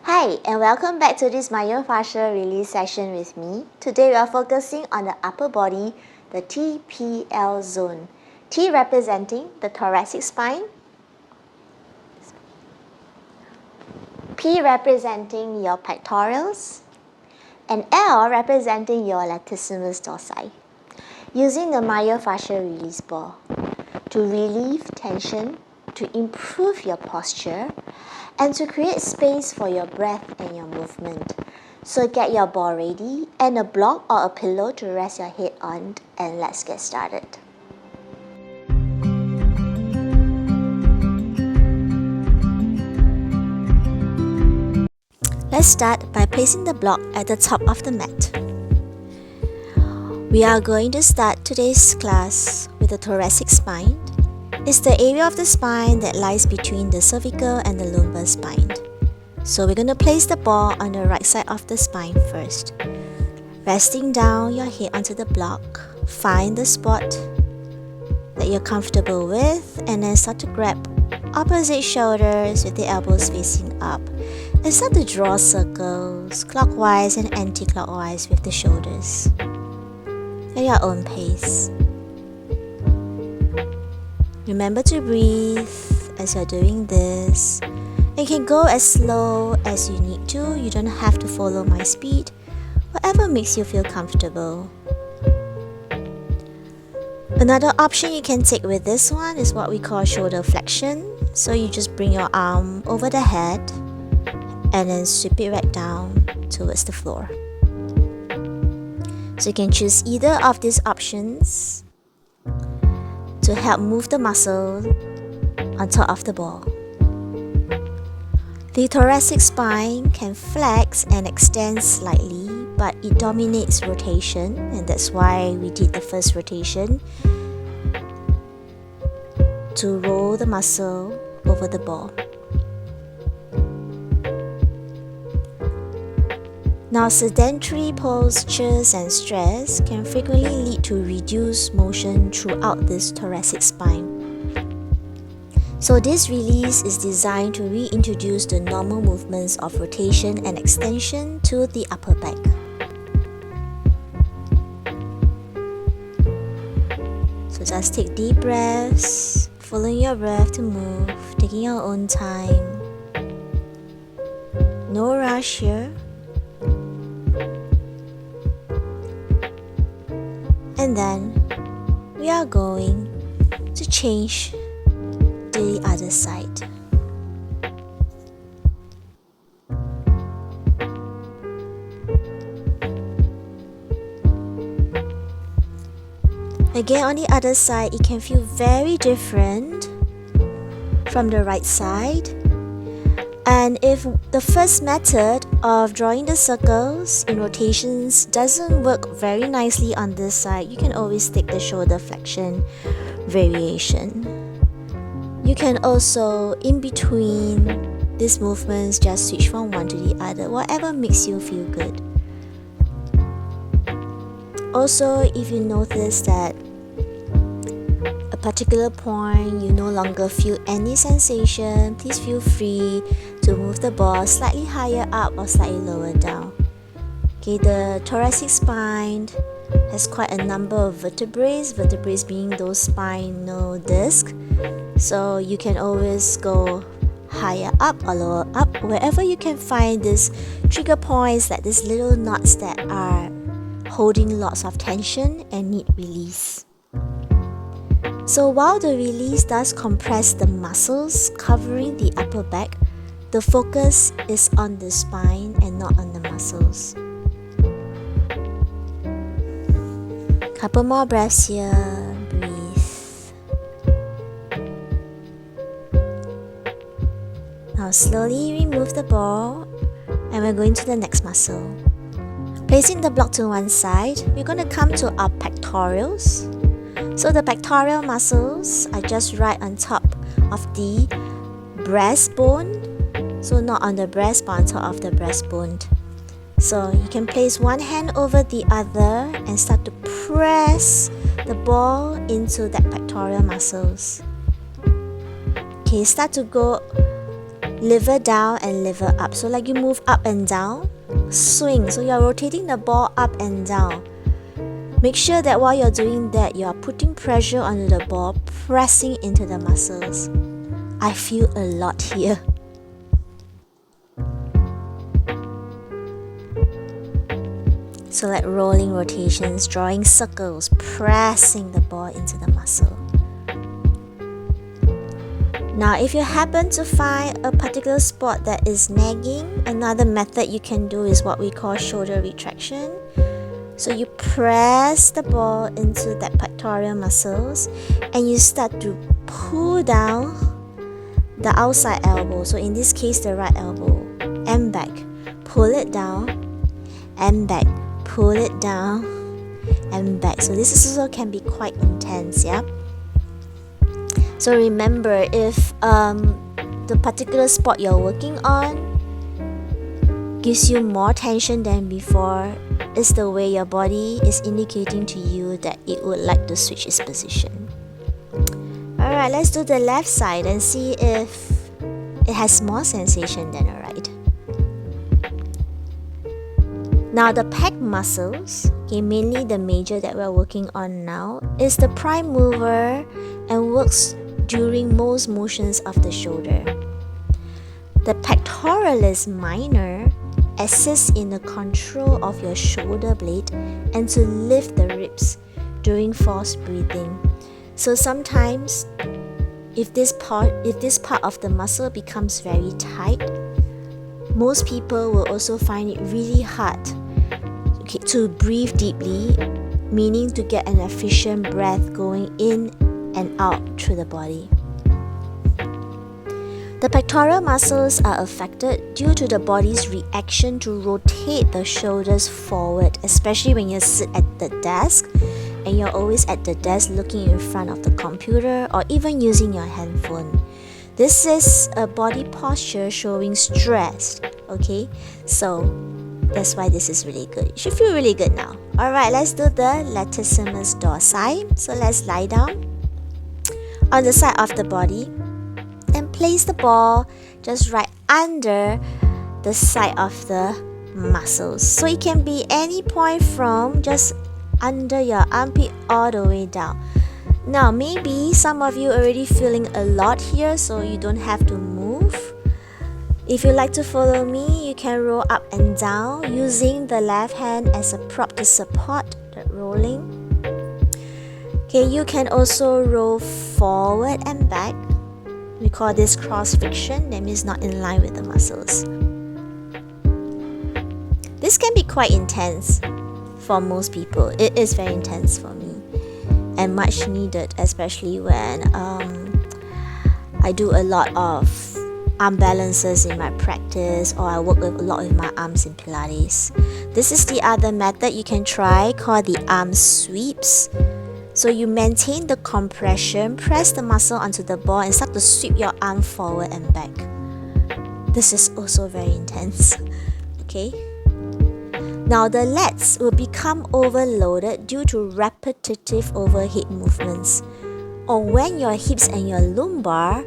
Hi, and welcome back to this myofascial release session with me. Today we are focusing on the upper body, the TPL zone. T representing the thoracic spine, P representing your pectorals, and L representing your latissimus dorsi. Using the myofascial release ball to relieve tension, to improve your posture, and to create space for your breath and your movement. So get your ball ready and a block or a pillow to rest your head on, and let's get started. Let's start by placing the block at the top of the mat. We are going to start today's class with the thoracic spine. It's the area of the spine that lies between the cervical and the lumbar spine. So we're going to place the ball on the right side of the spine first. Resting down your head onto the block, find the spot that you're comfortable with and then start to grab opposite shoulders with the elbows facing up. And start to draw circles clockwise and anti-clockwise with the shoulders at your own pace. Remember to breathe as you're doing this. You can go as slow as you need to. You don't have to follow my speed. Whatever makes you feel comfortable. Another option you can take with this one is what we call shoulder flexion. So you just bring your arm over the head and then sweep it right down towards the floor. So you can choose either of these options to help move the muscle on top of the ball. The thoracic spine can flex and extend slightly, but it dominates rotation, and that's why we did the first rotation to roll the muscle over the ball. Now, sedentary postures and stress can frequently lead to reduced motion throughout this thoracic spine. So this release is designed to reintroduce the normal movements of rotation and extension to the upper back. So just take deep breaths, following your breath to move, taking your own time. No rush here. And then we are going to change to the other side. Again, on the other side, it can feel very different from the right side. And if the first method of drawing the circles in rotations doesn't work very nicely on this side, you can always take the shoulder flexion variation. You can also, in between these movements, just switch from one to the other, whatever makes you feel good. Also, if you notice that a particular point you no longer feel any sensation, please feel free to move the ball slightly higher up or slightly lower down. Okay, the thoracic spine has quite a number of vertebrae being those spinal discs. So you can always go higher up or lower up, wherever you can find these trigger points, like these little knots that are holding lots of tension and need release. So while the release does compress the muscles covering the upper back, the focus is on the spine and not on the muscles. Couple more breaths here. Breathe. Now slowly remove the ball and we're going to the next muscle. Placing the block to one side, we're going to come to our pectorals. So the pectoral muscles are just right on top of the breastbone. So not on the breast, but on top of the breastbone. So you can place one hand over the other and start to press the ball into that pectoral muscles. Okay, start to go liver down and liver up. So like you move up and down, swing. So you're rotating the ball up and down. Make sure that while you're doing that, you're putting pressure onto the ball, pressing into the muscles. I feel a lot here. So like rolling rotations, drawing circles, pressing the ball into the muscle. Now, if you happen to find a particular spot that is nagging, another method you can do is what we call shoulder retraction. So you press the ball into that pectoral muscles and you start to pull down the outside elbow. So in this case, the right elbow, and back. Pull it down and back. Pull it down and back. So this also can be quite intense, yeah? So remember, if the particular spot you're working on gives you more tension than before, it's the way your body is indicating to you that it would like to switch its position. Alright, let's do the left side and see if it has more sensation than the right. Now the pec muscles, okay, mainly the major that we're working on now, is the prime mover and works during most motions of the shoulder. The pectoralis minor assists in the control of your shoulder blade and to lift the ribs during forced breathing. So sometimes if this part of the muscle becomes very tight, most people will also find it really hard, okay, to breathe deeply, meaning to get an efficient breath going in and out through the body. The pectoral muscles are affected due to the body's reaction to rotate the shoulders forward, especially when you sit at the desk and you're always at the desk looking in front of the computer or even using your handphone. This is a body posture showing stress, okay? So that's why this is really good. You should feel really good now. Alright, let's do the latissimus dorsi. So let's lie down on the side of the body and place the ball just right under the side of the muscles. So it can be any point from just under your armpit all the way down. Now maybe some of you already feeling a lot here, so you don't have to move. If you like to follow me, you can roll up and down using the left hand as a prop to support the rolling. Okay, you can also roll forward and back. We call this cross friction, that means not in line with the muscles. This can be quite intense for most people. It is very intense for me and much needed, especially when I do a lot of arm balances in my practice, or I work with a lot with my arms in Pilates. This is the other method you can try called the arm sweeps. So you maintain the compression, press the muscle onto the ball and start to sweep your arm forward and back. This is also very intense. Okay? Now the lats will become overloaded due to repetitive overhead movements, or when your hips and your lumbar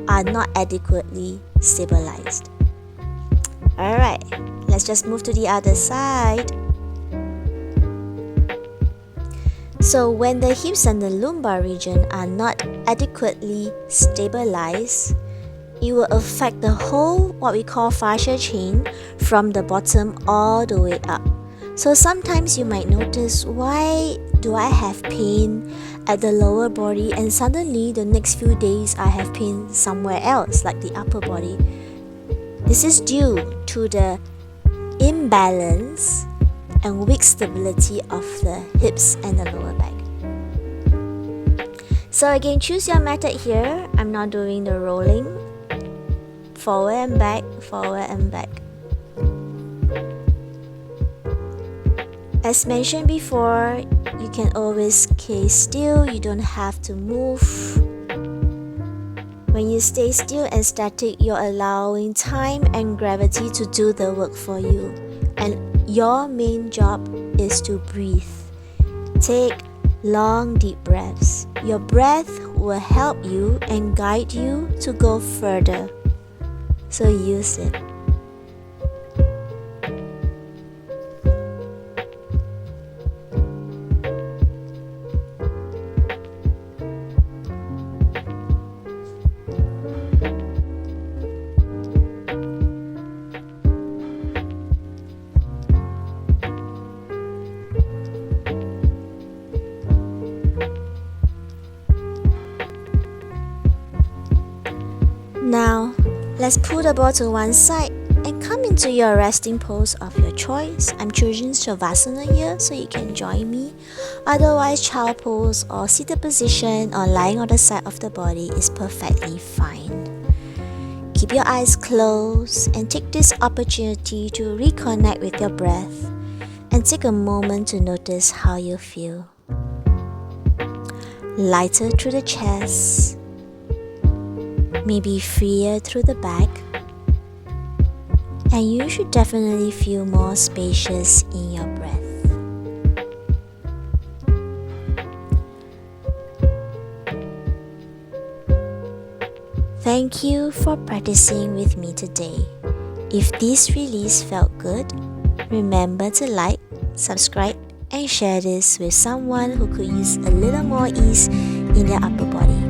are not adequately stabilized. Alright, let's just move to the other side. So when the hips and the lumbar region are not adequately stabilized, it will affect the whole what we call fascia chain from the bottom all the way up. So sometimes you might notice, why do I have pain at the lower body and suddenly the next few days I have pain somewhere else like the upper body? This is due to the imbalance and weak stability of the hips and the lower back. So again, choose your method here. I'm not doing the rolling. Forward and back, forward and back. As mentioned before, you can always stay still. You don't have to move. When you stay still and static, you're allowing time and gravity to do the work for you. And your main job is to breathe. Take long deep breaths. Your breath will help you and guide you to go further. So use it. Now, let's pull the ball to one side and come into your resting pose of your choice. I'm choosing Shavasana here, so you can join me. Otherwise, child pose or seated position or lying on the side of the body is perfectly fine. Keep your eyes closed and take this opportunity to reconnect with your breath and take a moment to notice how you feel. Lighter through the chest, maybe freer through the back, and you should definitely feel more spacious in your breath. Thank you for practicing with me today. If this release felt good, remember to like, subscribe, and share this with someone who could use a little more ease in their upper body.